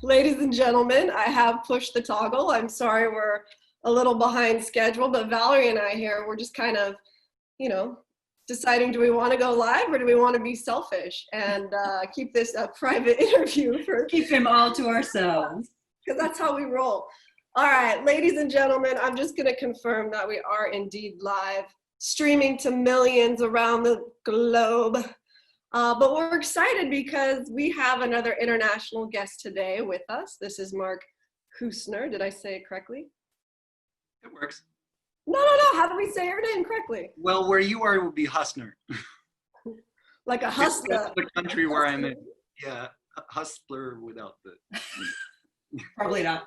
Ladies and gentlemen, I have pushed the toggle. I'm sorry we're a little behind schedule, but Valerie and I here, we're just kind of, deciding, do we want to go live or do we want to be selfish and keep this a private interview for keep them all to ourselves? Because that's how we roll. All right, ladies and gentlemen, I'm just going to confirm that we are indeed live, streaming to millions around the globe. But we're excited because we have another international guest today with us. This is Marc Hussner. Did I say it correctly? It works. No. How do we say your name correctly? Well, where you are would be Hussner. Like a hustler. That's the country where I'm in. Yeah, hustler without the. Probably not.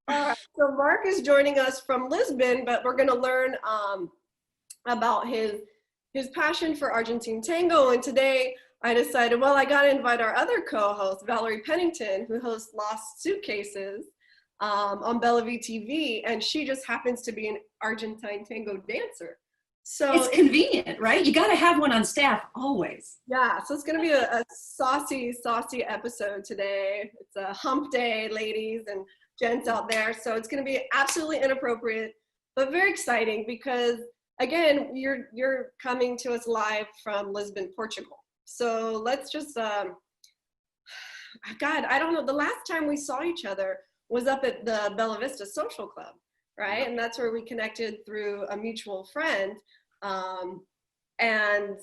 All right. So Marc is joining us from Lisbon, but we're going to learn about his passion for Argentine tango. And today I decided, well, I got to invite our other co-host, Valerie Pennington, who hosts Lost Suitcases on Valeries TV. And she just happens to be an Argentine tango dancer. So it's convenient, right? You got to have one on staff always. Yeah. So it's going to be a saucy episode today. It's a hump day, ladies and gents out there. So it's going to be absolutely inappropriate, but very exciting because again, you're coming to us live from Lisbon, Portugal. So let's just, God, I don't know. The last time we saw each other was up at the Bella Vista Social Club, right? And that's where we connected through a mutual friend. And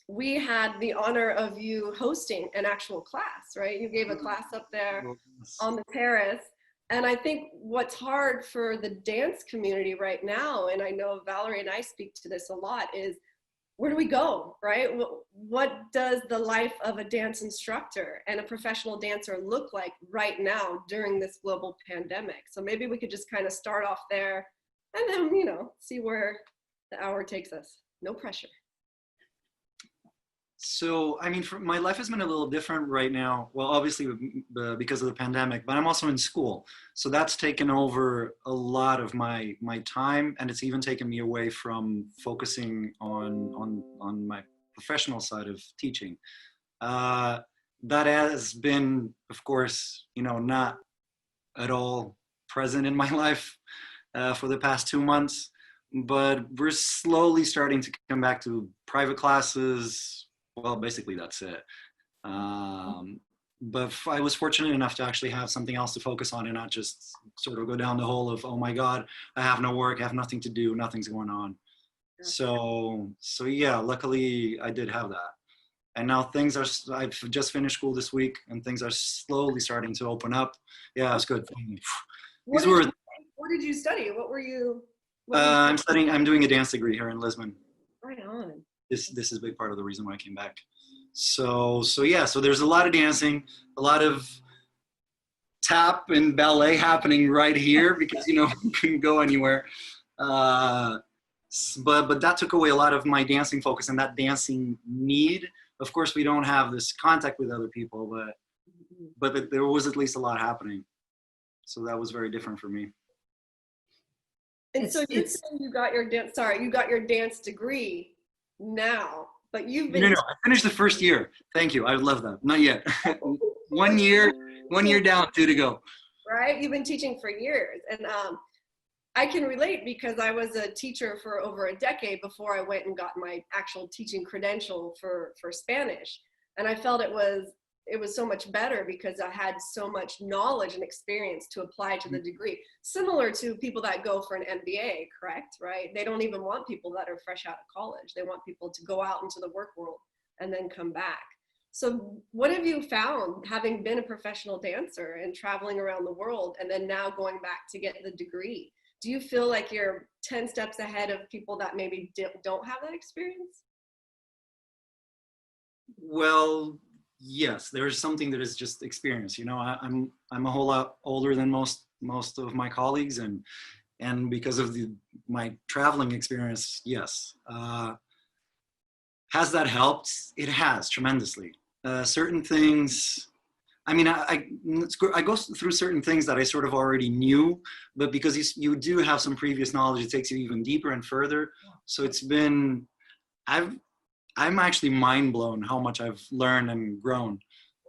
we had the honor of you hosting an actual class, right? You gave a class up there on the terrace. And I think what's hard for the dance community right now, and I know Valerie and I speak to this a lot, is where do we go, right? What does the life of a dance instructor and a professional dancer look like right now during this global pandemic? So maybe we could just kind of start off there and then, see where the hour takes us. No pressure. So, I mean, my life has been a little different right now. Well, obviously because of the pandemic, but I'm also in school. So that's taken over a lot of my time, and it's even taken me away from focusing on my professional side of teaching. That has been, of course, not at all present in my life for the past 2 months, but we're slowly starting to come back to private classes. Well, basically that's it. But I was fortunate enough to actually have something else to focus on and not just sort of go down the hole of, oh my God, I have no work, I have nothing to do, nothing's going on. So yeah, luckily I did have that. And now I've just finished school this week and things are slowly starting to open up. Yeah, it's good. What did you study? What were you? I'm doing a dance degree here in Lisbon. Right on. This is a big part of the reason why I came back. So yeah, so there's a lot of dancing, a lot of tap and ballet happening right here because, you couldn't go anywhere. But that took away a lot of my dancing focus and that dancing need. Of course, we don't have this contact with other people, but there was at least a lot happening. So that was very different for me. And so you're saying you got your dance degree now, but you've been. No, I finished the first year. Thank you. I love that. Not yet. 1 year down, 2 to go. Right. You've been teaching for years. And I can relate because I was a teacher for over a decade before I went and got my actual teaching credential for Spanish. And I felt it was so much better because I had so much knowledge and experience to apply to the degree. Similar to people that go for an MBA, correct? Right? They don't even want people that are fresh out of college. They want people to go out into the work world and then come back. So what have you found, having been a professional dancer and traveling around the world and then now going back to get the degree? Do you feel like you're 10 steps ahead of people that maybe don't have that experience? Well, yes, there's something that is just experience. I'm a whole lot older than most of my colleagues, and because of my traveling experience, yes. Has that helped? It has tremendously. Certain things. I mean, I go through certain things that I sort of already knew, but because you do have some previous knowledge, it takes you even deeper and further. So I'm actually mind blown how much I've learned and grown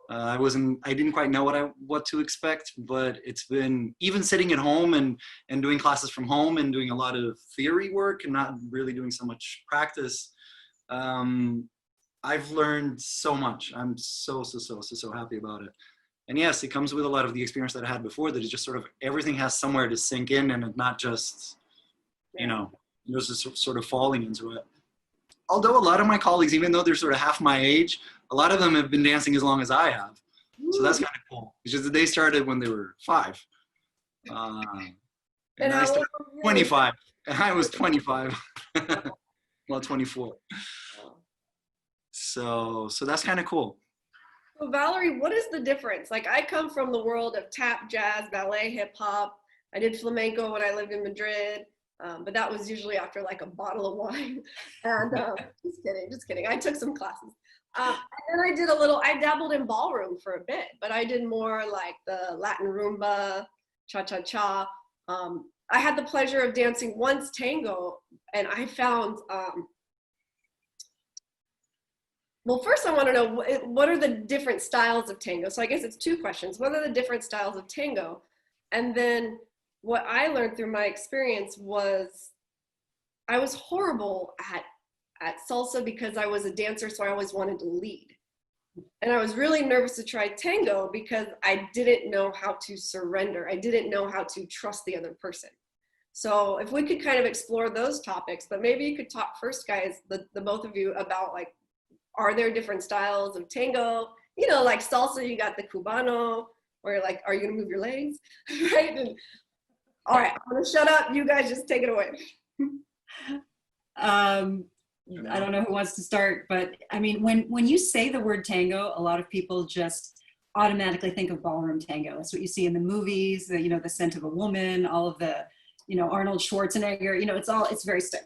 I didn't quite know what to expect, but it's been, even sitting at home and doing classes from home and doing a lot of theory work and not really doing so much practice. I've learned so much. I'm so happy about it. And yes, it comes with a lot of the experience that I had before, that it's just sort of, everything has somewhere to sink in, and it's not just, you know, just sort of falling into it. Although a lot of my colleagues, even though they're sort of half my age, a lot of them have been dancing as long as I have. So that's kind of cool. It's just that they started when they were 5. And I started 25. And I was 25. Well, 24. So that's kind of cool. So Valerie, what is the difference? Like, I come from the world of tap, jazz, ballet, hip hop. I did flamenco when I lived in Madrid. But that was usually after like a bottle of wine. And just kidding. I took some classes. And then I dabbled in ballroom for a bit, but I did more like the Latin rumba, cha-cha-cha. I had the pleasure of dancing once tango, and I found, well, first I want to know, what are the different styles of tango? So I guess it's 2 questions. What are the different styles of tango? And then what I learned through my experience was I was horrible at salsa because I was a dancer, so I always wanted to lead. And I was really nervous to try tango because I didn't know how to surrender. I didn't know how to trust the other person. So if we could kind of explore those topics, but maybe you could talk first, guys, the both of you, about like, are there different styles of tango? You know, like salsa, you got the cubano, where like, are you gonna move your legs, right? And, all right, I'm gonna shut up. You guys just take it away. I don't know who wants to start, but I mean, when you say the word tango, a lot of people just automatically think of ballroom tango. That's what you see in the movies, the Scent of a Woman, all of the, Arnold Schwarzenegger,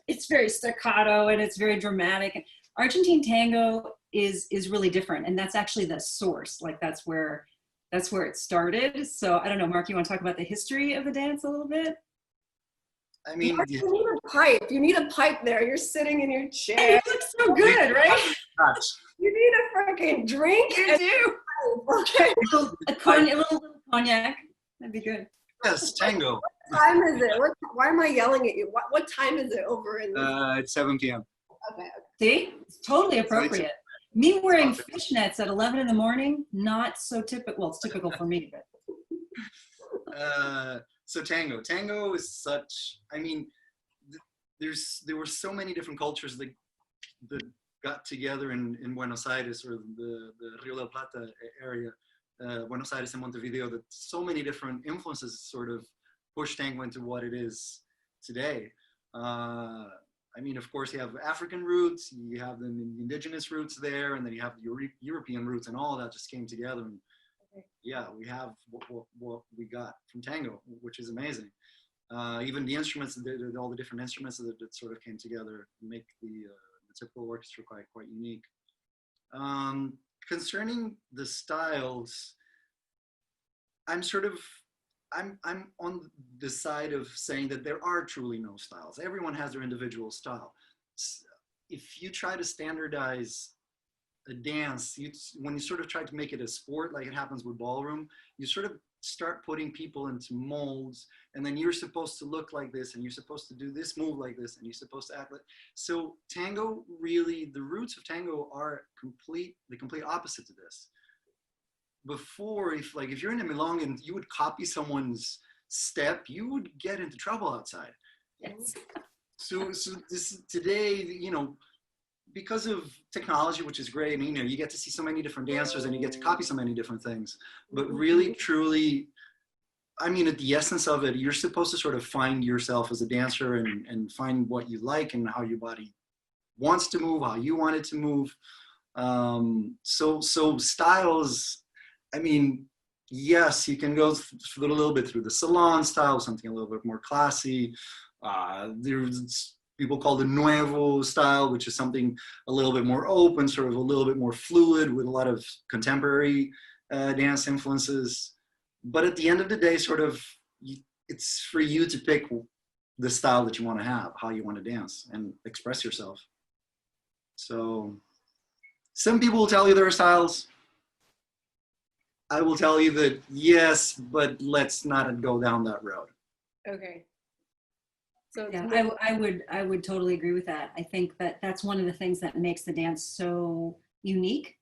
it's very staccato and it's very dramatic. And Argentine tango is really different. And that's actually the source. Like that's where it started. So I don't know, Mark, you want to talk about the history of the dance a little bit? I mean, Mark, you need a pipe. You need a pipe there. You're sitting in your chair. Hey, you look so good, right? You need a freaking drink. You do. Okay. A little cognac. That'd be good. Yes, tango. What time is it? Why am I yelling at you? What time is it over in? It's 7 p.m. Okay. See, it's totally appropriate. Me wearing fishnets at 11 in the morning, not so typical. Well, it's typical for me, but. So tango is such, I mean, there were so many different cultures that got together in Buenos Aires, or the Rio de la Plata area, Buenos Aires and Montevideo, that so many different influences sort of pushed tango into what it is today. I mean, of course, you have African roots, you have the indigenous roots there, and then you have the European roots, and all of that just came together. And yeah, we have what we got from tango, which is amazing. Even the instruments, all the different instruments that sort of came together make the typical orchestra quite unique. Concerning the styles, I'm on the side of saying that there are truly no styles. Everyone has their individual style. If you try to standardize a dance, when you sort of try to make it a sport, like it happens with ballroom, you sort of start putting people into molds, and then you're supposed to look like this, and you're supposed to do this move like this, and you're supposed to act like. So tango, really, the roots of tango are the complete opposite to this. Before, if you're in a milonga and you would copy someone's step, you would get into trouble outside. Yes. So this today, because of technology, which is great, and you get to see so many different dancers and you get to copy so many different things. But really, truly, I mean, at the essence of it, you're supposed to sort of find yourself as a dancer and find what you like and how your body wants to move, how you want it to move. So styles, I mean, yes, you can go a little bit through the salon style, something a little bit more classy. There's people call the nuevo style, which is something a little bit more open, sort of a little bit more fluid with a lot of contemporary dance influences. But at the end of the day, sort of, it's for you to pick the style that you want to have, how you want to dance and express yourself. So some people will tell you there are styles. I will tell you that yes, but let's not go down that road. Okay. So Yeah, I would totally agree with that. I think that that's one of the things that makes the dance so unique.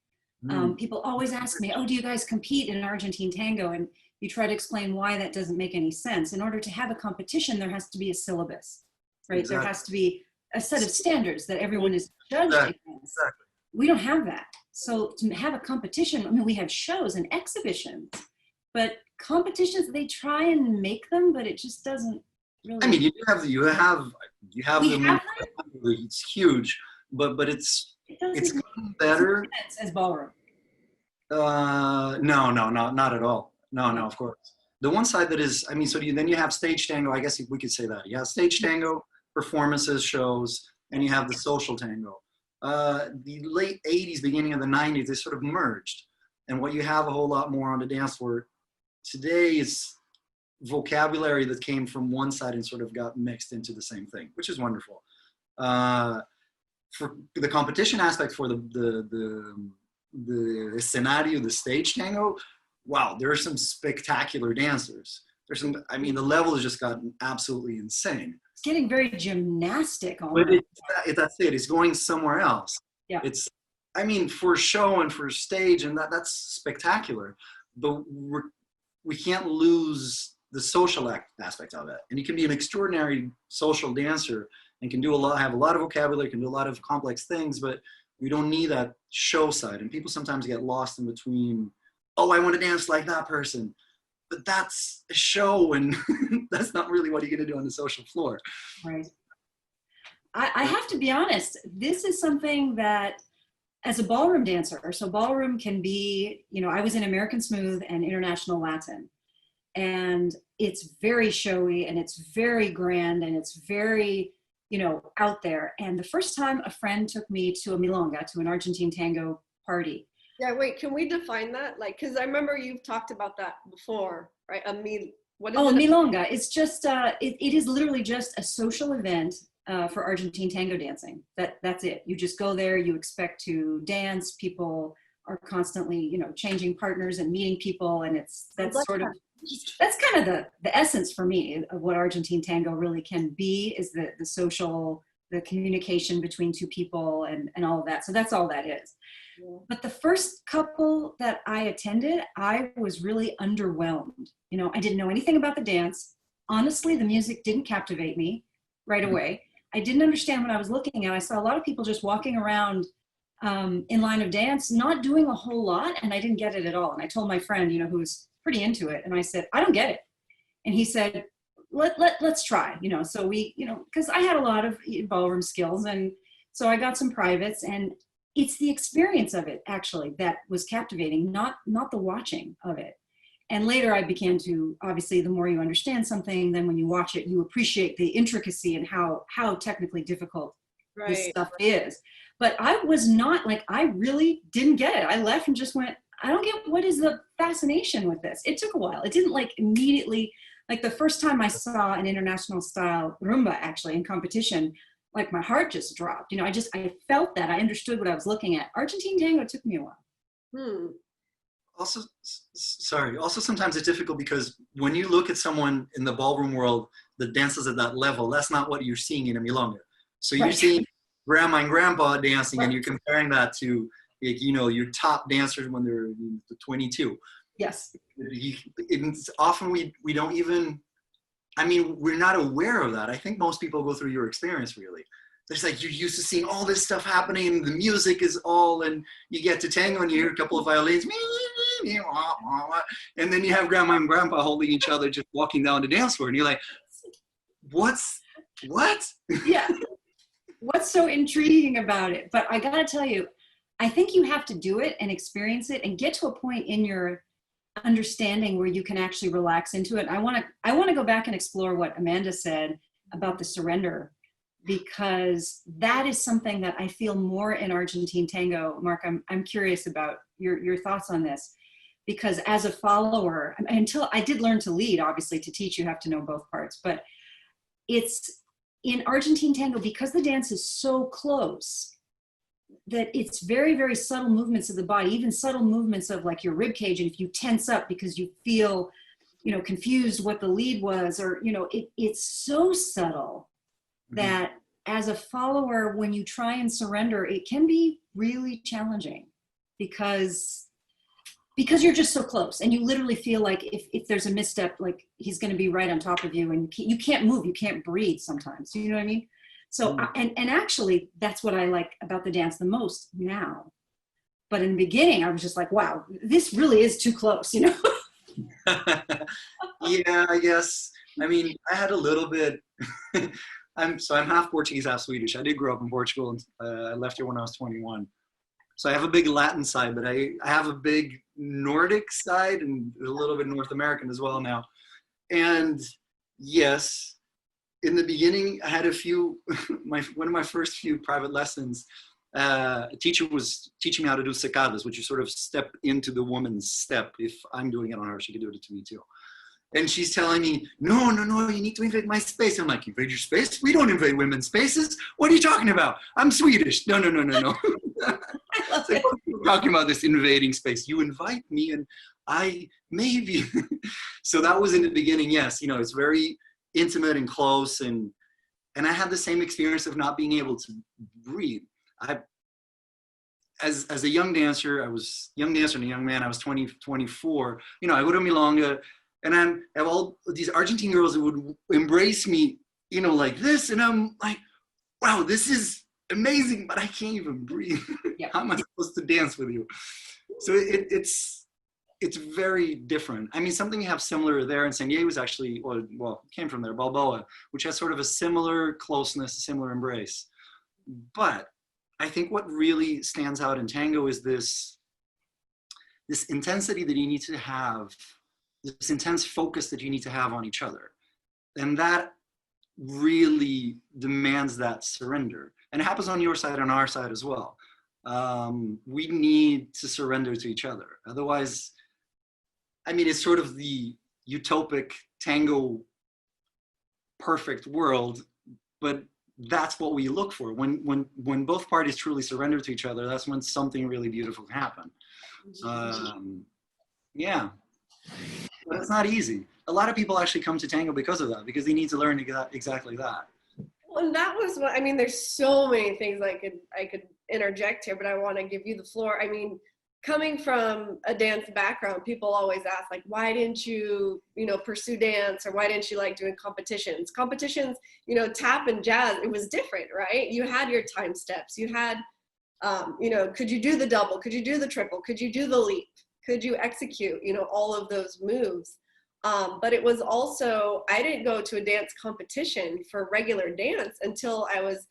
People always ask me, oh, do you guys compete in Argentine tango? And you try to explain why that doesn't make any sense. In order to have a competition, there has to be a syllabus, right? Exactly. There has to be a set of standards that everyone is judged against. Exactly. We don't have that. So to have a competition, I mean, we have shows and exhibitions, but competitions, they try and make them, but it just doesn't really. I mean, you have the it's huge, but it's better as ballroom. No, not at all. No, of course. The one side that is, I mean, so then you have stage tango. I guess we could say that. You have stage tango, performances, shows, and you have the social tango. The late 80s, beginning of the 90s, they sort of merged. And what you have a whole lot more on the dance floor today is vocabulary that came from one side and sort of got mixed into the same thing, which is wonderful. For the competition aspect, for the scenario, the stage tango, wow, there are some spectacular dancers. There's some, I mean, the level has just gotten absolutely insane. It's getting very gymnastic almost. But that's it. It's going somewhere else. Yeah. It's, I mean, for show and for stage, and that's spectacular. But we can't lose the social aspect of it. And you can be an extraordinary social dancer and can do have a lot of vocabulary, can do a lot of complex things, but we don't need that show side. And people sometimes get lost in between, oh, I want to dance like that person. But that's a show, and that's not really what you're going to do on the social floor. Right. I have to be honest, this is something that, as a ballroom dancer, so ballroom can be, you know, I was in American Smooth and International Latin. And it's very showy, and it's very grand, and it's very, you know, out there. And the first time a friend took me to a milonga, to an Argentine tango party. Yeah, wait, can we define that? Like, because I remember you've talked about that before, right? What is it? Milonga. It's just, it is literally just a social event for Argentine tango dancing. That's it. You just go there, you expect to dance. People are constantly, you know, changing partners and meeting people. And that's kind of the essence for me of what Argentine tango really can be, is the social, the communication between two people and all of that. So that's all that is. Yeah. But the first couple that I attended, I was really underwhelmed. You know, I didn't know anything about the dance. Honestly, the music didn't captivate me right away. I didn't understand what I was looking at. I saw a lot of people just walking around in line of dance, not doing a whole lot, and I didn't get it at all. And I told my friend, you know, who was pretty into it, and I said, I don't get it. And he said, let's try, you know. So we, you know, because I had a lot of ballroom skills, and so I got some privates, and it's the experience of it actually that was captivating, not the watching of it. And later I began to, obviously, the more you understand something, then when you watch it, you appreciate the intricacy and how technically difficult this stuff is. But I was not, like, I really didn't get it. I left and just went, I don't get, what is the fascination with this? It took a while. It didn't, like, immediately, like the first time I saw an international style rumba actually in competition, like my heart just dropped. You know, I felt that. I understood what I was looking at. Argentine tango took me a while. Also, sometimes it's difficult because when you look at someone in the ballroom world that dances at that level, that's not what you're seeing in a milonga. So you're seeing grandma and grandpa dancing, and you're comparing that to, like, you know, your top dancers when they're 22. Yes. Often we don't even, I mean, we're not aware of that. I think most people go through your experience, really. It's like you're used to seeing all this stuff happening, the music is all, and you get to tango and you hear a couple of violins, and then you have grandma and grandpa holding each other just walking down the dance floor, and you're like, what? Yeah. What's so intriguing about it? But I gotta tell you, I think you have to do it and experience it and get to a point in your understanding where you can actually relax into it. I want to go back and explore what Amanda said about the surrender, because that is something that I feel more in Argentine tango. Marc, I'm curious about your thoughts on this, because as a follower, until I did learn to lead, obviously to teach you have to know both parts, but it's in Argentine tango, because the dance is so close, that it's very, very subtle movements of the body, even subtle movements of like your rib cage. And if you tense up because you feel, you know, confused what the lead was, or, you know, it's so subtle that as a follower, when you try and surrender, it can be really challenging because you're just so close, and you literally feel like if there's a misstep, like he's going to be right on top of you, and you can't move, you can't breathe sometimes. You know what I mean? So, and actually, that's what I like about the dance the most now. But in the beginning, I was just like, wow, this really is too close, you know? Yeah, I guess. I mean, I had a little bit. I'm half Portuguese, half Swedish. I did grow up in Portugal, and I left here when I was 21. So I have a big Latin side, but I have a big Nordic side and a little bit North American as well now. And yes, in the beginning, I had a few, one of my first few private lessons, a teacher was teaching me how to do sacadas, which you sort of step into the woman's step. If I'm doing it on her, she can do it to me too. And she's telling me, no, you need to invade my space. I'm like, invade your space? We don't invade women's spaces. What are you talking about? I'm Swedish. No. It's like, what are you talking about, this invading space? You invite me and I maybe. So that was in the beginning, yes. You know, it's very intimate and close. And I had the same experience of not being able to breathe. As a young dancer, I was young dancer and a young man. I was 24. You know, I go to Milonga, and I have all these Argentine girls that would embrace me, you know, like this. And I'm like, wow, this is amazing, but I can't even breathe. Yeah. How am I supposed to dance with you? So it's very different. I mean, something you have similar there in San Diego was actually, well, came from there, Balboa, which has sort of a similar closeness, a similar embrace. But I think what really stands out in tango is this intensity that you need to have, this intense focus that you need to have on each other. And that really demands that surrender. And it happens on your side, on our side as well. We need to surrender to each other. Otherwise, I mean, it's sort of the utopic tango perfect world, but that's what we look for. When both parties truly surrender to each other, that's when something really beautiful can happen. Yeah. But it's not easy. A lot of people actually come to tango because of that, because they need to learn exactly that. Well, and that was what, I mean, there's so many things I could interject here, but I want to give you the floor. I mean, coming from a dance background, people always ask, like, why didn't you, pursue dance, or why didn't you like doing competitions? Competitions, tap and jazz, it was different, right? You had your time steps. You had, could you do the double? Could you do the triple? Could you do the leap? Could you execute, all of those moves? But it was also, I didn't go to a dance competition for regular dance until I was,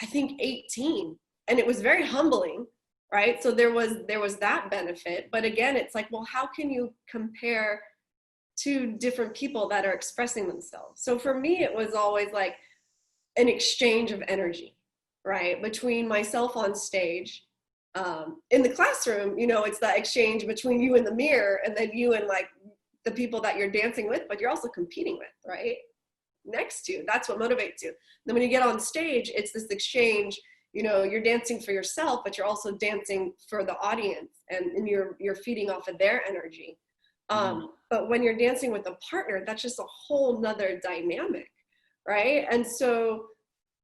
I think, 18. And it was very humbling, right? So there was that benefit. But again, it's like, well, how can you compare two different people that are expressing themselves? So for me, it was always like an exchange of energy, right? Between myself on stage. In the classroom, it's that exchange between you and the mirror, and then you and like the people that you're dancing with, but you're also competing with, right? Next to you. That's what motivates you. Then when you get on stage, it's this exchange, you're dancing for yourself, but you're also dancing for the audience, and you're feeding off of their energy. But when you're dancing with a partner, that's just a whole nother dynamic, right? And so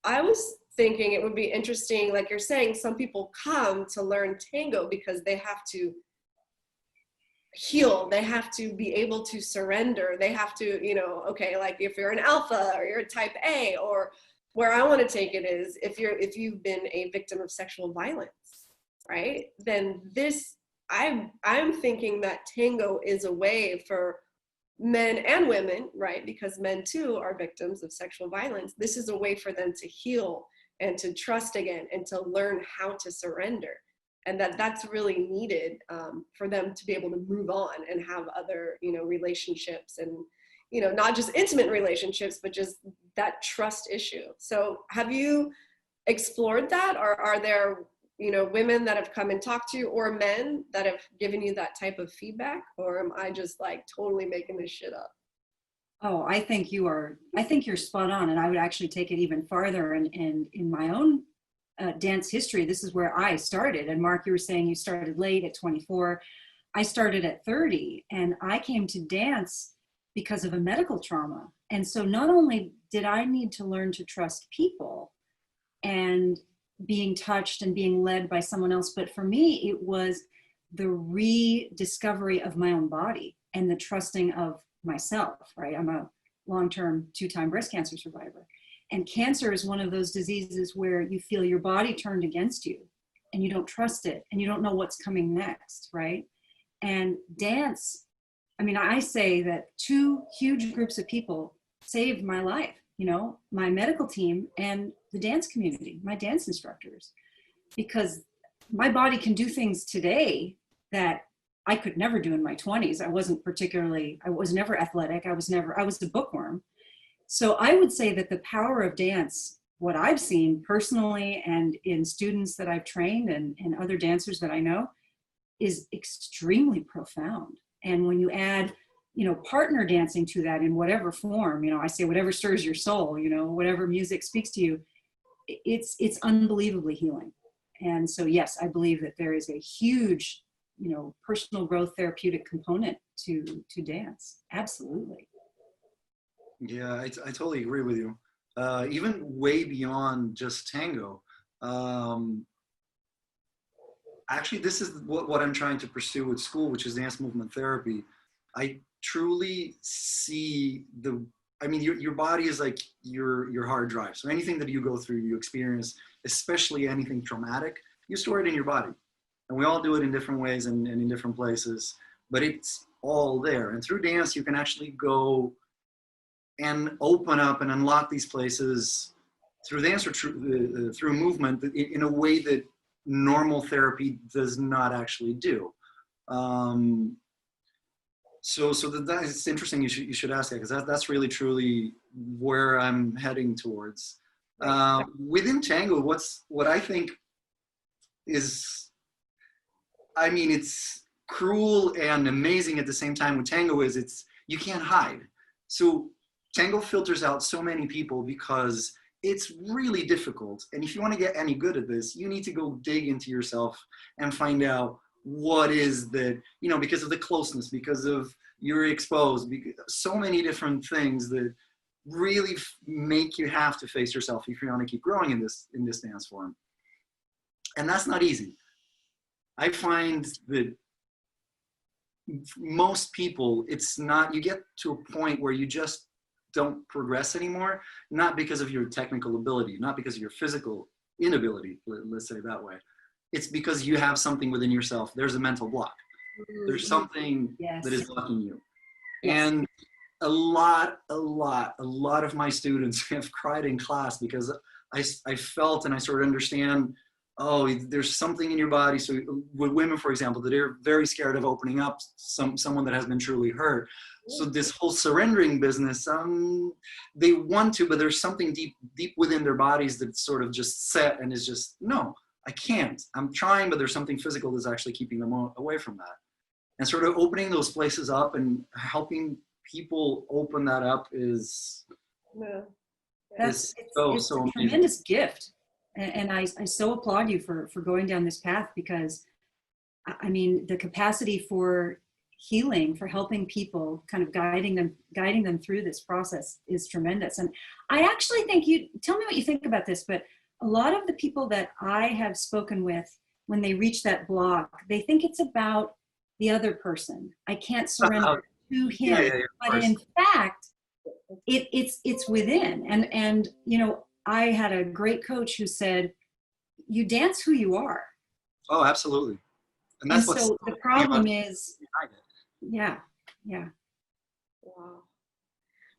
I was thinking it would be interesting, like you're saying, some people come to learn tango because they have to heal, they have to be able to surrender, they have to, okay, like if you're an alpha or you're a type A, or where I want to take it is if you've been a victim of sexual violence, right? Then I'm thinking that tango is a way for men and women, right? Because men too are victims of sexual violence. This is a way for them to heal and to trust again and to learn how to surrender. And that's really needed for them to be able to move on and have other, relationships, and, not just intimate relationships, but just that trust issue. So have you explored that, or are there, women that have come and talked to you, or men that have given you that type of feedback? Or am I just like totally making this shit up? Oh, I think you're spot on. And I would actually take it even farther, and in my own dance history, this is where I started. And Marc, you were saying you started late at 24. I started at 30, and I came to dance because of a medical trauma. And so not only did I need to learn to trust people and being touched and being led by someone else, but for me, it was the rediscovery of my own body and the trusting of myself, right? I'm a long-term 2-time breast cancer survivor. And cancer is one of those diseases where you feel your body turned against you and you don't trust it and you don't know what's coming next, right? And dance, I mean, I say that 2 huge groups of people saved my life, you know, my medical team and the dance community, my dance instructors, because my body can do things today that I could never do in my 20s. I was never athletic. I was a bookworm. So I would say that the power of dance, what I've seen personally and in students that I've trained and other dancers that I know, is extremely profound. And when you add, you know, partner dancing to that in whatever form, you know, I say whatever stirs your soul, you know, whatever music speaks to you, it's unbelievably healing. And so, yes, I believe that there is a huge, you know, personal growth therapeutic component to dance. Absolutely. Yeah, I totally agree with you. Even way beyond just tango. Actually, this is what I'm trying to pursue at school, which is dance movement therapy. I truly see your body is like your hard drive. So anything that you go through, you experience, especially anything traumatic, you store it in your body. And we all do it in different ways and in different places, but it's all there. And through dance, you can actually go and open up and unlock these places through dance or through movement in a way that normal therapy does not actually do. So that is interesting. You should ask that, because that's really truly where I'm heading towards. Within tango, what I think is, I mean, it's cruel and amazing at the same time with tango is you can't hide. So tango filters out so many people because it's really difficult. And if you want to get any good at this, you need to go dig into yourself and find out what is that, you know, because of the closeness, because of you're exposed, because so many different things that really make you have to face yourself if you want to keep growing in this dance form. And that's not easy. I find that most people, it's not, you get to a point where you just don't progress anymore, not because of your technical ability, not because of your physical inability, let's say it that way. It's because you have something within yourself. There's a mental block. There's something that is blocking you. And a lot of my students have cried in class because I felt and I sort of understand, oh, there's something in your body. So with women, for example, that are very scared of opening up someone that has been truly hurt. So this whole surrendering business, they want to, but there's something deep within their bodies that's sort of just set and is just, no, I can't. I'm trying, but there's something physical that's actually keeping them away from that. And sort of opening those places up and helping people open that up is it's so a tremendous gift. And I so applaud you for going down this path, because I mean, the capacity for healing, for helping people, kind of guiding them through this process is tremendous. And I actually think, you tell me what you think about this, but a lot of the people that I have spoken with, when they reach that block, they think it's about the other person. I can't surrender to him. But in fact, it's within. And you know, I had a great coach who said, you dance who you are. Oh, absolutely. And so the problem is, yeah. Wow.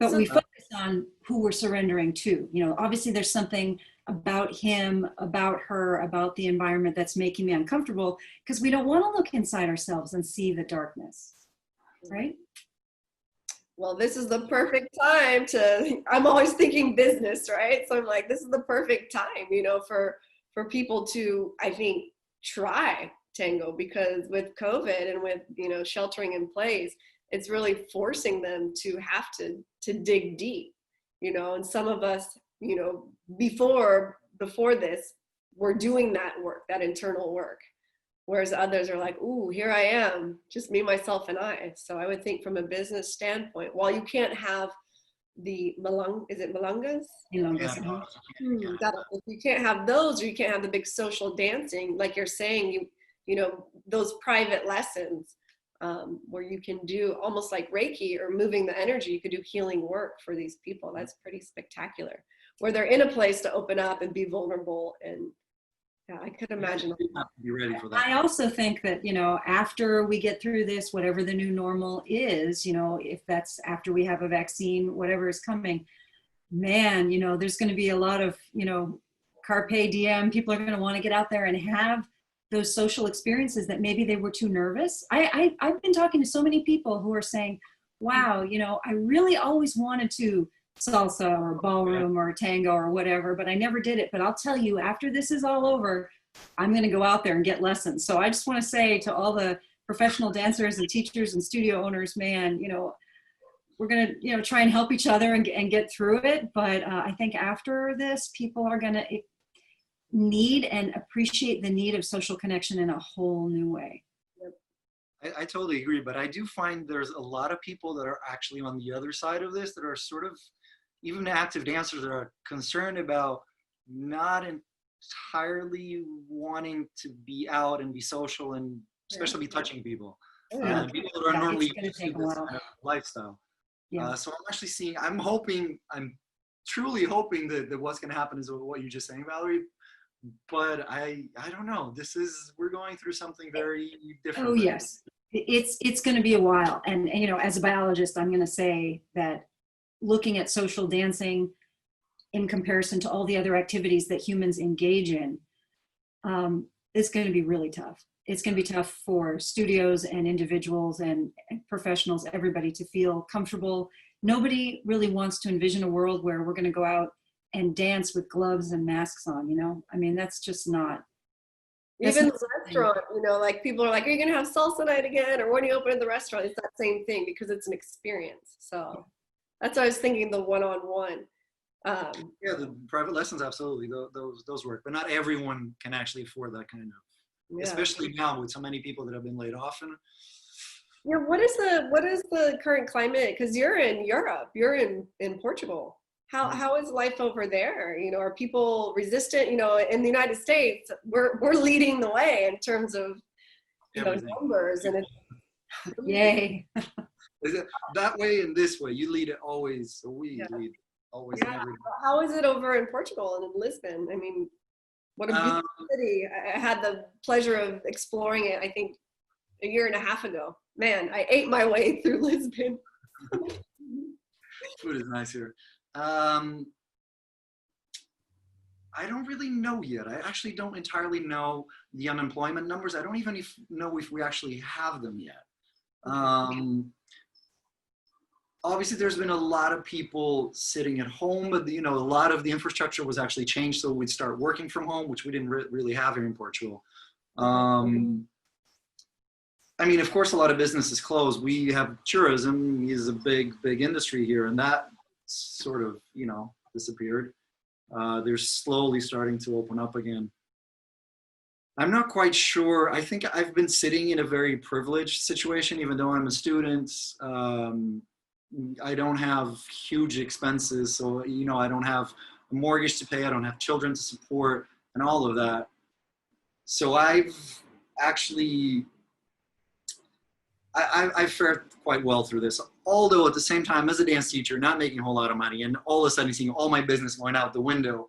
But so we focus on who we're surrendering to. You know, obviously there's something about him, about her, about the environment that's making me uncomfortable, because we don't want to look inside ourselves and see the darkness, right? Well, this is the perfect time I'm always thinking business, right? So I'm like, this is the perfect time, you know, for people to, I think, try tango, because with COVID and with, you know, sheltering in place, it's really forcing them to have to dig deep, you know. And some of us, you know, before this, we're doing that work, that internal work. Whereas others are like, ooh, here I am, just me, myself, and I. So I would think from a business standpoint, while you can't have the is it milongas? Milongas. If you can't have those, or you can't have the big social dancing, like you're saying, you know, those private lessons where you can do almost like Reiki or moving the energy, you could do healing work for these people. That's pretty spectacular. Where they're in a place to open up and be vulnerable, and yeah, I could imagine. You have to be ready for that. I also think that, you know, after we get through this, whatever the new normal is, you know, if that's after we have a vaccine, whatever is coming, man, you know, there's going to be a lot of, you know, carpe diem. People are going to want to get out there and have those social experiences that maybe they were too nervous. I've been talking to so many people who are saying, wow, you know, I really always wanted to salsa or ballroom or tango or whatever, but I never did it. But I'll tell you, after this is all over, I'm going to go out there and get lessons. So I just want to say to all the professional dancers and teachers and studio owners, man, you know, we're going to, you know, try and help each other and get through it. But I think after this, people are going to need and appreciate the need of social connection in a whole new way. I totally agree, but I do find there's a lot of people that are actually on the other side of this that are sort of, even active dancers that are concerned about not entirely wanting to be out and be social and especially be touching people. People that are normally used to this kind of lifestyle. So I'm actually seeing, I'm truly hoping that what's going to happen is what you're just saying, Valerie. But I don't know. We're going through something very different. Oh yes, it's going to be a while. And you know, as a biologist, I'm going to say that looking at social dancing in comparison to all the other activities that humans engage in, it's going to be really tough. It's going to be tough for studios and individuals and professionals, everybody to feel comfortable. Nobody really wants to envision a world where we're going to go out and dance with gloves and masks on, you know? I mean, that's just not. Even the restaurant, you know, like people are like, are you going to have salsa night again? Or when you open the restaurant, it's that same thing because it's an experience. So that's what I was thinking, the one-on-one. Yeah, the private lessons, absolutely, those work. But not everyone can actually afford that kind of, especially now with so many people that have been laid off. And yeah, what is the current climate? Because you're in Europe, you're in Portugal. How is life over there? You know, are people resistant? You know, in the United States, we're leading the way in terms of numbers, and it's yay. Is it that way and this way? You lead it always. So we lead always. Yeah. How is it over in Portugal and in Lisbon? I mean, what a beautiful city. I had the pleasure of exploring it, I think, a year and a half ago. Man, I ate my way through Lisbon. Food is nice here. I don't really know yet. I actually don't entirely know the unemployment numbers. I don't even know if we actually have them yet. Obviously, there's been a lot of people sitting at home, but you know, a lot of the infrastructure was actually changed so we'd start working from home, which we didn't really have here in Portugal. I mean, of course, a lot of businesses closed. We have tourism is a big industry here, and that sort of, you know, disappeared. They're slowly starting to open up again. I'm not quite sure. I think I've been sitting in a very privileged situation, even though I'm a student. I don't have huge expenses, so, you know, I don't have a mortgage to pay. I don't have children to support and all of that. So I've actually, I've fared quite well through this. Although at the same time, as a dance teacher, not making a whole lot of money and all of a sudden seeing all my business going out the window,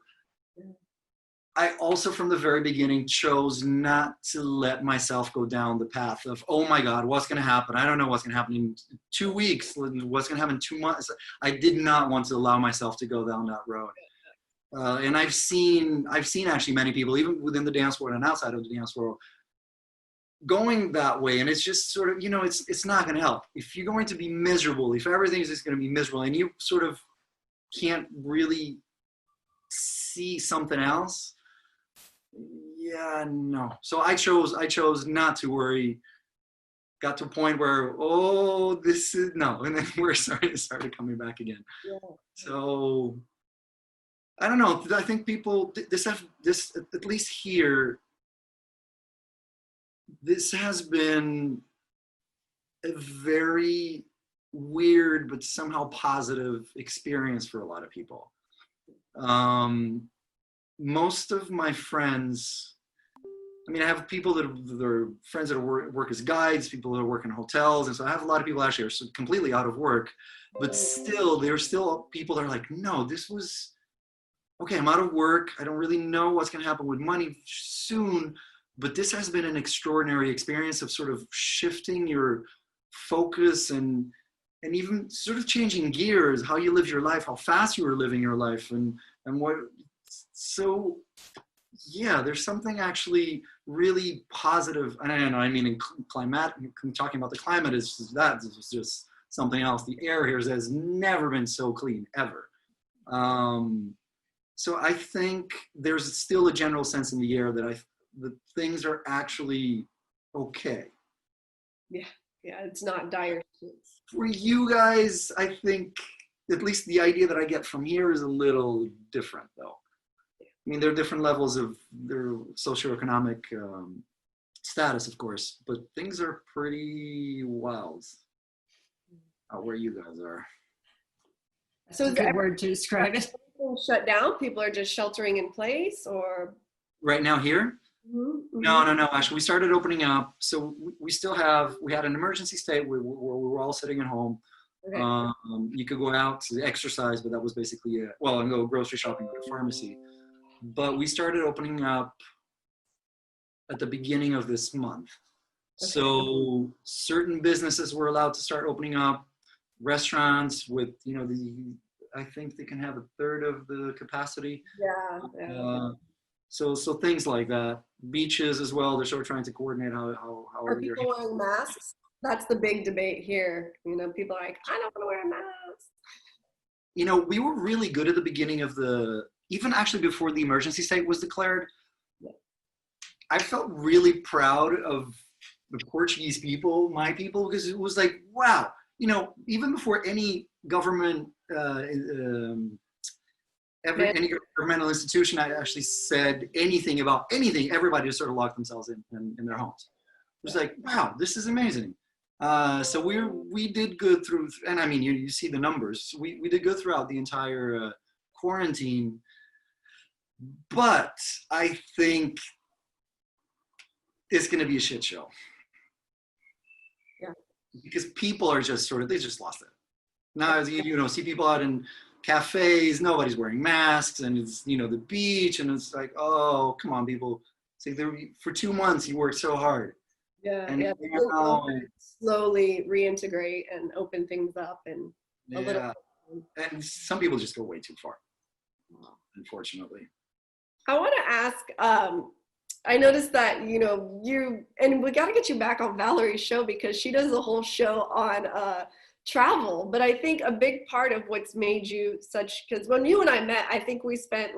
I also from the very beginning chose not to let myself go down the path of, oh my God, what's going to happen? I don't know what's going to happen in 2 weeks. What's going to happen in 2 months? I did not want to allow myself to go down that road. And I've seen actually many people, even within the dance world and outside of the dance world, going that way. And it's just sort of, you know, it's not going to help. If you're going to be miserable, if everything is just going to be miserable and you sort of can't really see something else, yeah, no. So I chose not to worry. Got to a point where, oh, this is no, and then we're started coming back again. Yeah. So I don't know. I think people, this, at least here, this has been a very weird but somehow positive experience for a lot of people. Most of my friends, I mean, I have people that are friends that work as guides, people that work in hotels, and so I have a lot of people actually are completely out of work, but still, there are still people that are like, no, this was, okay, I'm out of work. I don't really know what's going to happen with money soon, but this has been an extraordinary experience of sort of shifting your focus and even sort of changing gears, how you live your life, how fast you are living your life, and what. So yeah, there's something actually really positive. And I mean, in climate, talking about the climate is just something else. The air here has never been so clean ever. So I think there's still a general sense in the air that things are actually okay. Yeah, it's not dire. For you guys, I think at least the idea that I get from here is a little different, though. I mean, there are different levels of their socioeconomic status, of course, but things are pretty wild where you guys are. So it's a good word to describe it. Shut down? People are just sheltering in place, or? Right now here? Mm-hmm. No. Actually, we started opening up. So we had an emergency state where we were all sitting at home. Okay. You could go out to exercise, but that was basically it. Well, and go grocery shopping, go to pharmacy. But we started opening up at the beginning of this month. Okay. So certain businesses were allowed to start opening up. Restaurants with, I think they can have a third of the capacity. Yeah. So things like that. Beaches as well. They're sort of trying to coordinate how are people wearing masks? That's the big debate here. People are like, I don't want to wear a mask. We were really good at the beginning of even actually before the emergency state was declared. Yeah. I felt really proud of the Portuguese people, my people, because it was like, wow, even before any government, any governmental institution actually said anything about anything, everybody just sort of locked themselves in their homes. It was like, wow, this is amazing. So we did good through, and I mean, you see the numbers. We did good throughout the entire quarantine, but I think it's going to be a shit show. Yeah. Because people are just they just lost it. Now, see people out in cafes, nobody's wearing masks, and it's, the beach, and it's like, oh, come on, people. It's like for 2 months, you worked so hard. Yeah, and now, slowly reintegrate and open things up and a little. And some people just go way too far, unfortunately. I want to ask, I noticed that, you, and we got to get you back on Valerie's show because she does a whole show on travel. But I think a big part of what's made you because when you and I met, I think we spent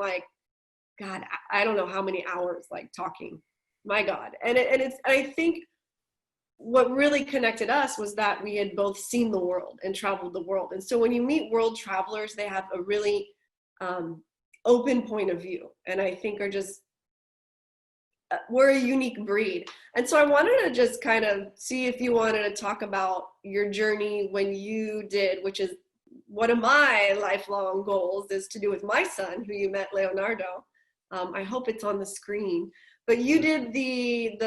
God, I don't know how many hours talking. My God. And I think what really connected us was that we had both seen the world and traveled the world. And so when you meet world travelers, they have a really open point of view. And I think we're a unique breed. And so I wanted to just kind of see if you wanted to talk about your journey when you did, which is one of my lifelong goals is to do with my son, who you met, Leonardo. I hope it's on the screen. But you did de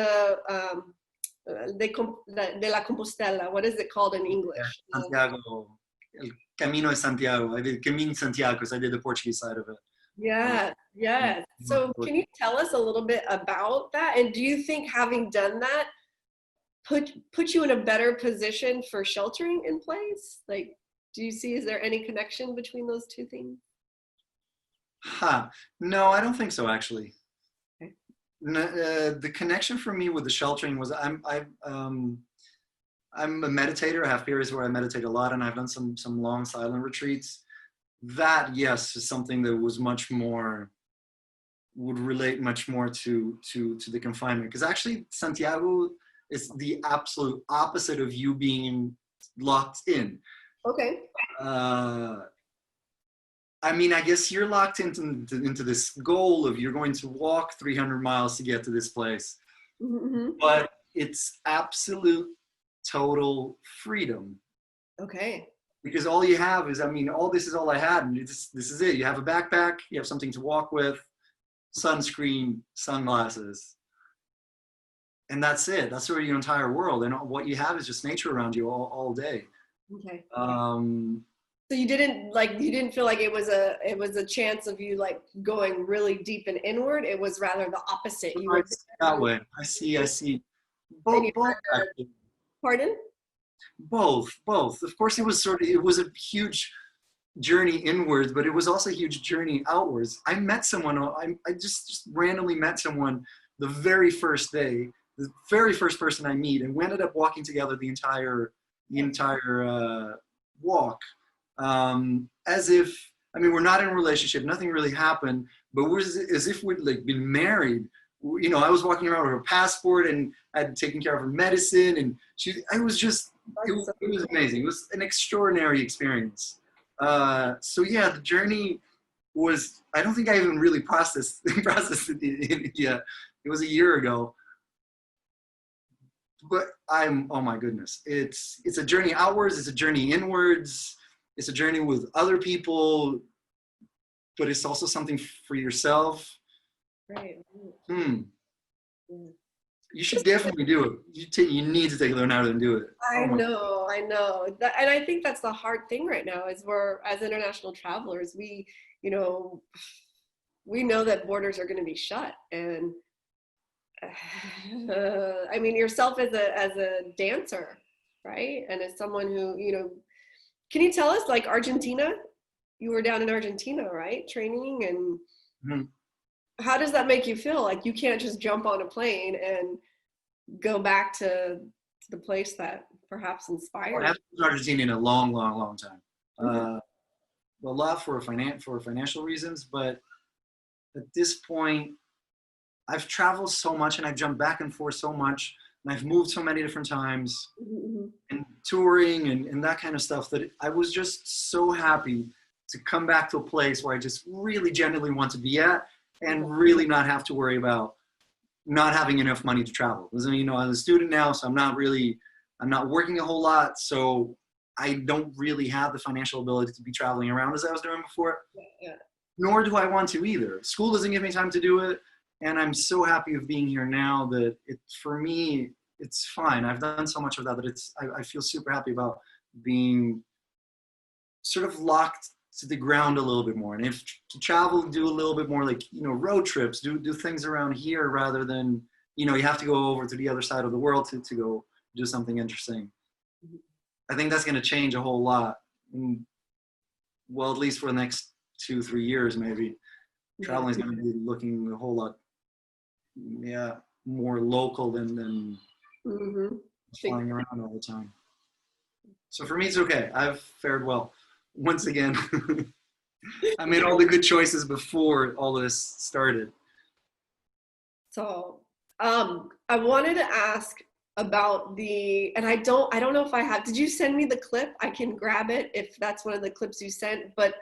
la Compostela. What is it called in English? Santiago, El Camino de Santiago. I did Camino Santiago because I did the Portuguese side of it. Yeah. So can you tell us a little bit about that? And do you think having done that put you in a better position for sheltering in place? Do you see, is there any connection between those two things? No, I don't think so, actually. Okay. The connection for me with the sheltering was I'm a meditator. I have periods where I meditate a lot, and I've done some long silent retreats. That, yes, is something that was would relate much more to the confinement. Because actually, Santiago is the absolute opposite of you being locked in. Okay. I mean, I guess you're locked into this goal of you're going to walk 300 miles to get to this place, Mm-hmm. but it's absolute total freedom. Okay. Because all you have is, I mean, all this is all I had, and this is it. You have a backpack, you have something to walk with, sunscreen, sunglasses, and that's it. That's sort of your entire world, and what you have is just nature around you all day. Okay. So you didn't feel like it was a chance of you like going really deep and inward. It was rather the opposite. You were that way. I see. Both. Pardon? Both. Of course, it was a huge journey inwards, but it was also a huge journey outwards. I met someone. I just randomly met someone the very first day, the very first person I meet, and we ended up walking together the entire walk, as if, I mean, we're not in a relationship, nothing really happened, but we're as if we'd like been married. You know, I was walking around with her passport and I'd taken care of her medicine, and it was amazing. It was an extraordinary experience. So yeah, the journey was, I don't think I even really processed it yet. It was a year ago. But oh my goodness, it's a journey outwards, it's a journey inwards, it's a journey with other people, but it's also something for yourself. Right. Yeah. You should definitely do it. You need to learn how to do it. I know. And I think that's the hard thing right now is as international travelers, we know that borders are going to be shut. And I mean, yourself as a dancer, right? And as someone who, can you tell us, like, Argentina? You were down in Argentina, right? Training, and how does that make you feel? Like, you can't just jump on a plane and go back to the place that perhaps inspired. I haven't been to Argentina in a long time. A lot for financial reasons, but at this point, I've traveled so much and I've jumped back and forth so much, and I've moved so many different times, and touring and that kind of stuff, that I was just so happy to come back to a place where I just really genuinely want to be at, and really not have to worry about not having enough money to travel. Because, I'm a student now, so I'm not working a whole lot, so I don't really have the financial ability to be traveling around as I was doing before. Yeah. Nor do I want to either. School doesn't give me time to do it, and I'm so happy of being here now that for me, it's fine. I've done so much of that I feel super happy about being sort of locked to the ground a little bit more. And if to travel, do a little bit more, like, road trips, do things around here rather than, you have to go over to the other side of the world to go do something interesting. I think that's going to change a whole lot. Well, at least for the next 2-3 years, maybe. Traveling is going to be looking a whole lot, more local than flying around all the time. So for me, it's okay. I've fared well. Once again, I made all the good choices before all this started. So I wanted to ask about and I don't know if I have, did you send me the clip? I can grab it if that's one of the clips you sent, but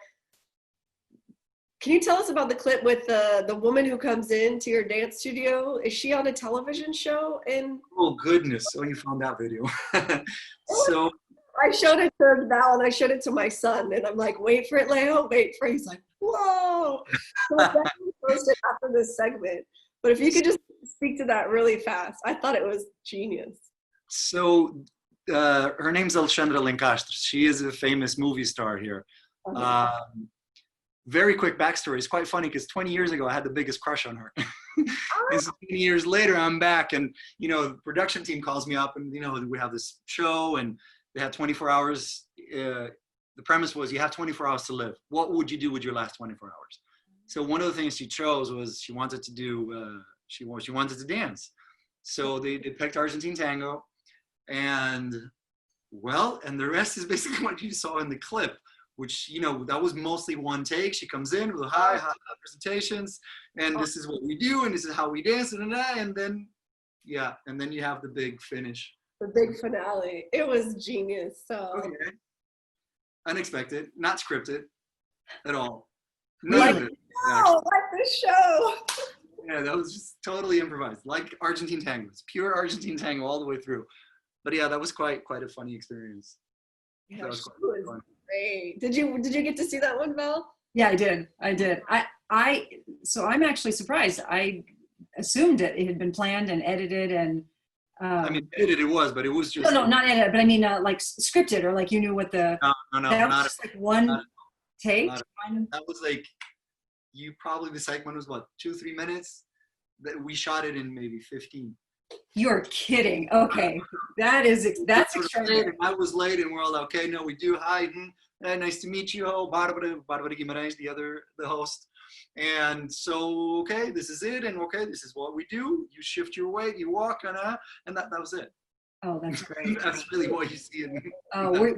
can you tell us about the clip with the woman who comes into your dance studio? Is she on a television show? Oh goodness! Oh, you found that video. So I showed it to Val and I showed it to my son, and I'm like, "Wait for it, Leo. Wait for it." He's like, "Whoa!" So I'll definitely post it after this segment. But if you could just speak to that really fast, I thought it was genius. So her name's Elle Chamberlain. She is a famous movie star here. Very quick backstory. It's quite funny because 20 years ago, I had the biggest crush on her. And so 20 years later, I'm back, and the production team calls me up, and we have this show, and they had 24 hours. The premise was you have 24 hours to live. What would you do with your last 24 hours? So one of the things she chose was she wanted to do she wanted to dance. So they picked Argentine tango, and the rest is basically what you saw in the clip. Which, that was mostly one take. She comes in with hi presentations, and this is what we do, and this is how we dance, and then you have the big finish. The big finale. It was genius. So okay. Unexpected, not scripted at all. None of it. Oh, like this show. Yeah, that was just totally improvised, like Argentine tango. It's pure Argentine tango all the way through. But yeah, that was quite a funny experience. Yeah, That was she quite was fun. great. Did you get to see that one, Val? Yeah, I did. So I'm actually surprised. I assumed it had been planned and edited and. I mean, it was, but it was just. No, not edited, but I mean, like scripted, or like you knew what the. No, that was not just like one take. that was like, the segment was what, 2-3 minutes? That we shot it in maybe 15. You're kidding. Okay, that's extraordinary. I was late, and we're all okay. No, we do. Hi, nice to meet you. Oh, Barbara Guimarães, the host. And so, okay, this is it, and okay, this is what we do. You shift your weight, you walk, and that was it. Oh, that's great. That's really what you see.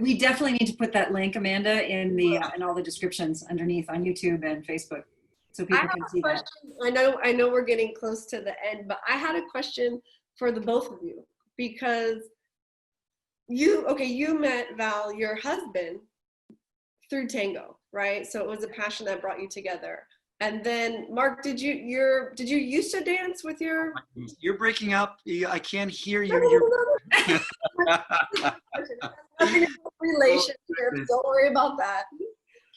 We definitely need to put that link, Amanda, in all the descriptions underneath on YouTube and Facebook, so people can see that. I know we're getting close to the end, but I had a question for the both of you, because you met Val, your husband, through tango, right? So it was a passion that brought you together. And then Marc, did you used to dance with your? You're breaking up. I can't hear you. Relationship. Don't worry about that.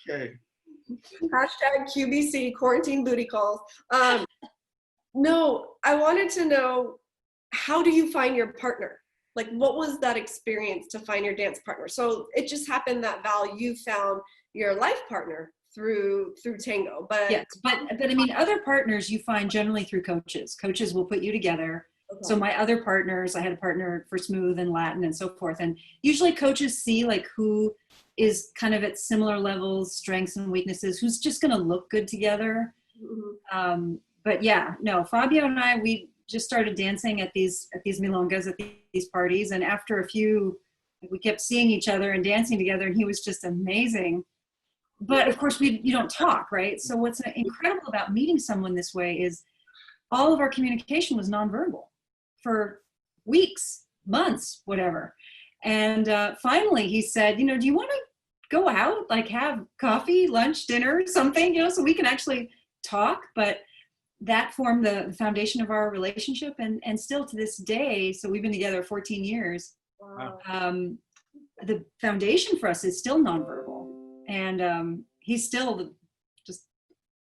Okay. Hashtag QBC, quarantine booty calls. No, I wanted to know, how do you find your partner? Like, what was that experience to find your dance partner? So it just happened that, Val, you found your life partner through tango, but yes, but I mean, other partners you find generally through coaches. Coaches will put you together. Okay. So my other partners, I had a partner for smooth and Latin and so forth, and usually coaches see like who is kind of at similar levels, strengths and weaknesses, who's just going to look good together. Mm-hmm. But yeah, no, Fabio and I, we just started dancing at these milongas, at these parties, and after a few, we kept seeing each other and dancing together, and he was just amazing. But of course, you don't talk, right? So what's incredible about meeting someone this way is all of our communication was nonverbal for weeks, months, whatever. And finally he said, do you want to go out, like have coffee, lunch, dinner, something, so we can actually talk. But that formed the foundation of our relationship, and still to this day, so we've been together 14 years. Wow. The foundation for us is still nonverbal. And he's still the just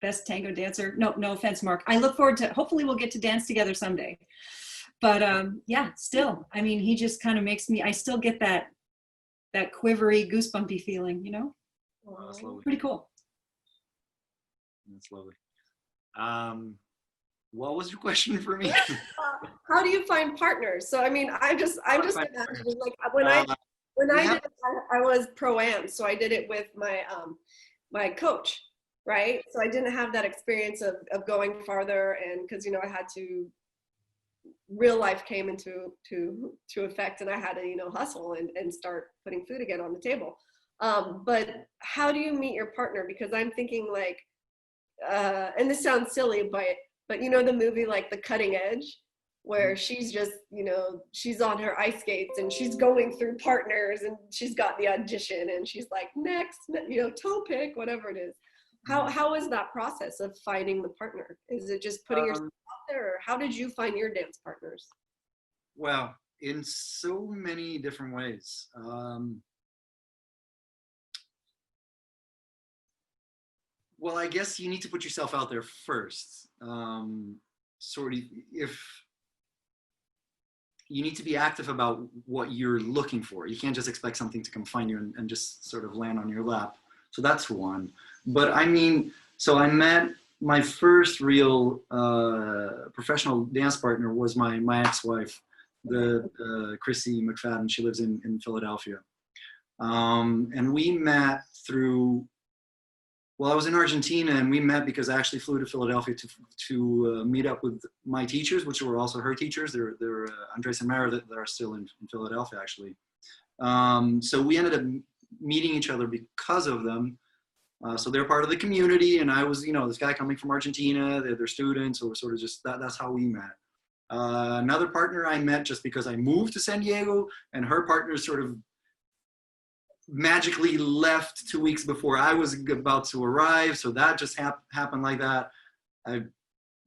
best tango dancer. No offense, Marc. I look forward to, hopefully we'll get to dance together someday. But yeah, still, I mean, he just kind of makes me, I still get that quivery, goosebumpy feeling, Wow, that's lovely. Pretty cool. That's lovely. What was your question for me? How do you find partners? So, I mean, I'm just imagining, like, when I did it, I was pro-am, so I did it with my coach, right? So I didn't have that experience of going farther, and because I had to, real life came into effect, and I had to hustle and start putting food again on the table. But how do you meet your partner? Because I'm thinking like, and this sounds silly, but the movie like The Cutting Edge, where she's just, she's on her ice skates and she's going through partners, and she's got the audition and she's like, next, toe pick, whatever it is. How is that process of finding the partner? Is it just putting yourself out there, or how did you find your dance partners? Well, in so many different ways. Well, I guess you need to put yourself out there first. Sort of, if you need to be active about what you're looking for. You can't just expect something to come find you and just sort of land on your lap. So that's one. But I mean, so I met my first real professional dance partner was my ex-wife, the Chrissy McFadden. She lives in Philadelphia. And we met through, well, I was in Argentina, and we met because I actually flew to Philadelphia to meet up with my teachers, which were also her teachers. They're Andres and Mara that are still in Philadelphia, actually. So we ended up meeting each other because of them. So they're part of the community, and I was, this guy coming from Argentina. They're students, so we're sort of just that's how we met. Another partner I met just because I moved to San Diego, and her partner sort of magically left 2 weeks before I was about to arrive. So that just happened like that. I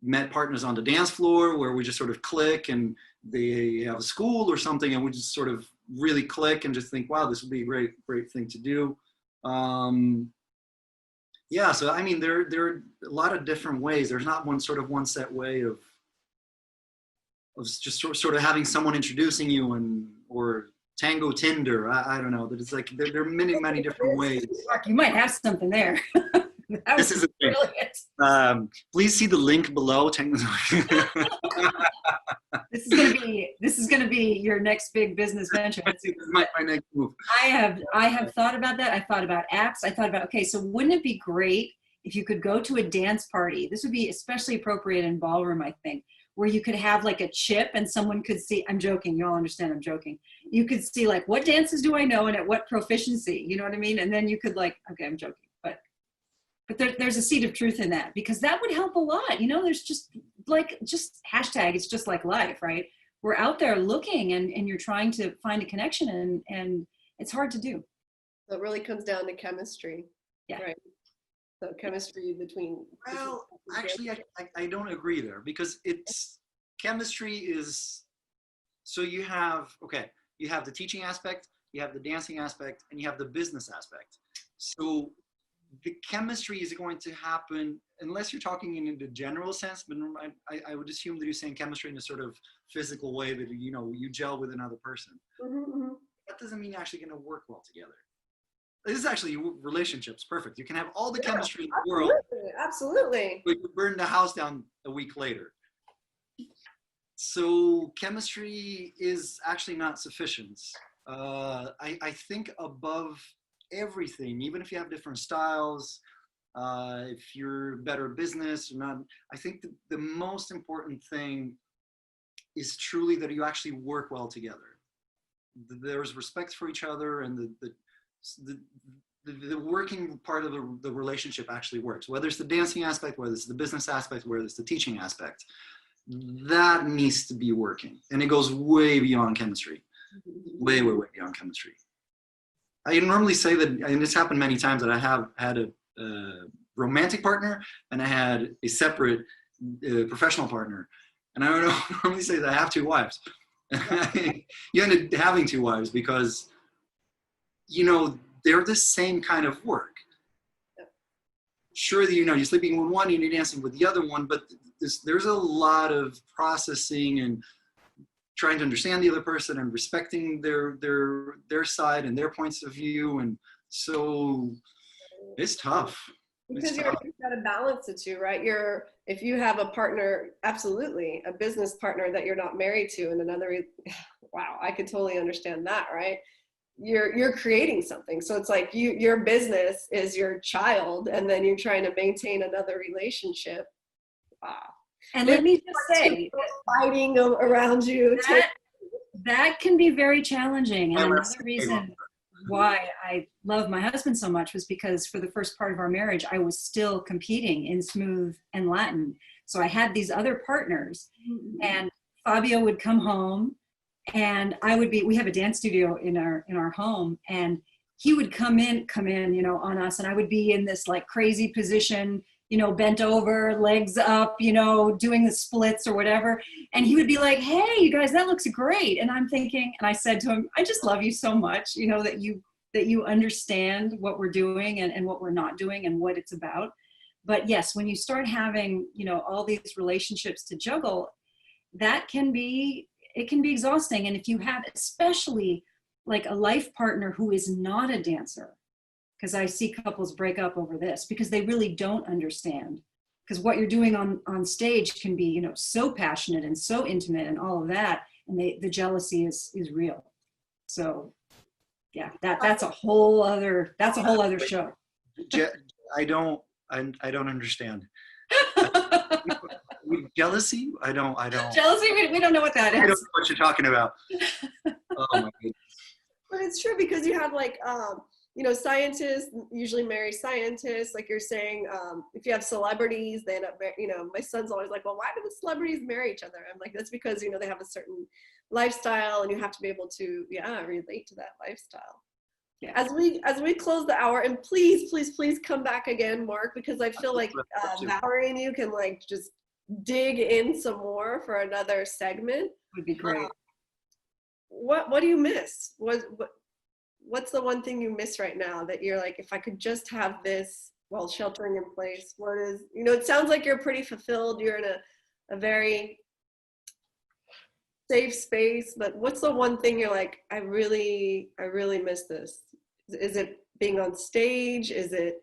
met partners on the dance floor where we just sort of click, and they have a school or something, and we just sort of really click and just think, wow, this would be a great thing to do. Yeah, so I mean, there are a lot of different ways. There's not one set way of just sort of having someone introducing you, or Tango Tinder. I don't know. It's like there are many different ways. Mark, you might have something there. This is brilliant. Please see the link below. This is gonna be your next big business venture. This is my next move. I have thought about that. I thought about apps. I thought about, okay, so wouldn't it be great if you could go to a dance party? This would be especially appropriate in ballroom, I think, where you could have like a chip and someone could see, I'm joking, you all understand I'm joking. You could see like, what dances do I know and at what proficiency, you know what I mean? And then you could like, okay, I'm joking, but there's a seed of truth in that, because that would help a lot. You know, there's just hashtag, it's just like life, right? We're out there looking and you're trying to find a connection and it's hard to do. So it really comes down to chemistry. Yeah. Right. So chemistry between. Well, actually, I don't agree there, because chemistry is, so you have the teaching aspect, you have the dancing aspect, and you have the business aspect. So the chemistry is going to happen, unless you're talking in the general sense, but I would assume that you're saying chemistry in a sort of physical way, that, you know, you gel with another person. Mm-hmm. That doesn't mean you're actually going to work well together. This is actually relationships. Perfect. You can have all the chemistry in the world. Absolutely. But you burn the house down a week later. So chemistry is actually not sufficient. I think above everything, even if you have different styles, if you're better at business or not, I think the most important thing is truly that you actually work well together. There's respect for each other, and the working part of the relationship actually works. Whether it's the dancing aspect, whether it's the business aspect, whether it's the teaching aspect, that needs to be working. And it goes way beyond chemistry. Way beyond chemistry. I normally say that, and it's happened many times, that I have had a romantic partner and I had a separate professional partner. And I don't normally say that I have two wives. You end up having two wives because, you know, they're the same kind of work. Sure, you know, you're sleeping with one and you're dancing with the other one, but there's a lot of processing and trying to understand the other person and respecting their side and their points of view. And so it's tough. Because you've got to balance the two, right? If you have a partner, absolutely, a business partner that you're not married to, and another, wow, I could totally understand that, right? You're creating something. So it's like your business is your child, and then you're trying to maintain another relationship. Wow. And let me just say, fighting around you. That can be very challenging. And another reason why I love my husband so much was because for the first part of our marriage, I was still competing in smooth and Latin. So I had these other partners, and Fabio would come home, and we have a dance studio in our home, and he would come in, you know, on us, and I would be in this like crazy position, you know, bent over, legs up, you know, doing the splits or whatever. And he would be like, hey, you guys, that looks great. And I'm thinking, and I said to him, I just love you so much, you know, that you understand what we're doing and what we're not doing and what it's about. But yes, when you start having, you know, all these relationships to juggle, it can be exhausting. And if you have especially like a life partner who is not a dancer, because I see couples break up over this because they really don't understand. Because what you're doing on stage can be, you know, so passionate and so intimate and all of that, and the jealousy is real. So, yeah, that's a whole other show. I don't understand. Jealousy? I don't. Jealousy? We don't know what that is. I don't know what you're talking about. Oh my goodness. But it's true, because you have like, you know, scientists usually marry scientists, like you're saying. If you have celebrities, they end up, you know, my son's always like, well, why do the celebrities marry each other? I'm like, that's because, you know, they have a certain lifestyle and you have to be able to, relate to that lifestyle. Yeah. As we close the hour, and please come back again, Marc, because I feel like Valerie and you can like just dig in some more for another segment. Would be great. What do you miss? What's the one thing you miss right now that you're like, if I could just have this while sheltering in place? What is, you know, it sounds like you're pretty fulfilled. You're in a very safe space, but what's the one thing you're like, I really miss this? Is it being on stage? Is it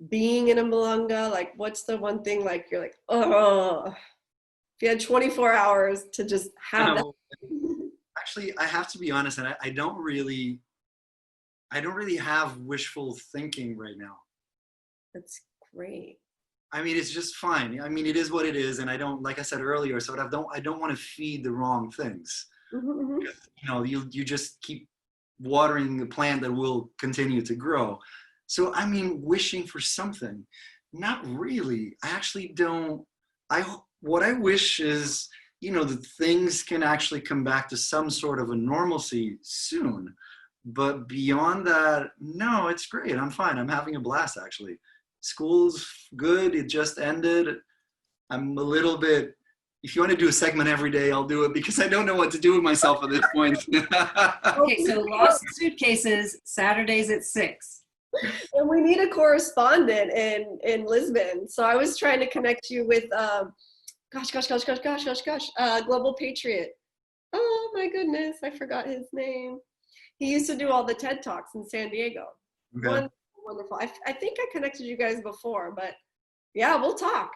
being in a milonga? Like, what's the one thing like you're like, oh, if you had 24 hours to just have that? Actually, I have to be honest, and I don't really have wishful thinking right now. That's great. I mean, it's just fine. I mean, it is what it is, and I don't, like I said earlier, so I don't want to feed the wrong things. Mm-hmm. You know, you just keep watering the plant that will continue to grow. So, I mean, wishing for something, not really. I actually don't. What I wish is, you know, that things can actually come back to some sort of a normalcy soon. But beyond that, no, it's great. I'm fine. I'm having a blast, actually. School's good. It just ended. I'm a little bit, if you want to do a segment every day, I'll do it because I don't know what to do with myself at this point. Okay, so lost suitcases, Saturdays at 6. And we need a correspondent in Lisbon. So I was trying to connect you with, Global Patriot. Oh my goodness, I forgot his name. He used to do all the TED Talks in San Diego. Okay. Wonderful. I think I connected you guys before, but yeah, we'll talk.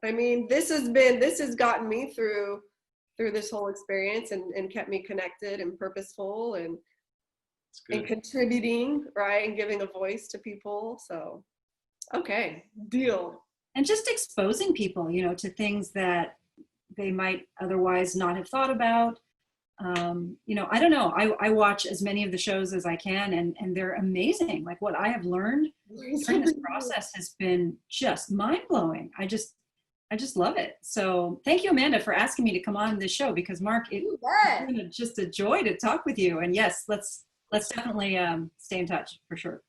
I mean, this has gotten me through this whole experience and kept me connected and purposeful and contributing, right? And giving a voice to people. So, okay, deal. And just exposing people, you know, to things that they might otherwise not have thought about. You know, I don't know. I watch as many of the shows as I can, and they're amazing. Like what I have learned during this process has been just mind-blowing. I just love it. So thank you, Amanda, for asking me to come on this show because Marc, it's been just a joy to talk with you. And yes, let's definitely stay in touch for sure.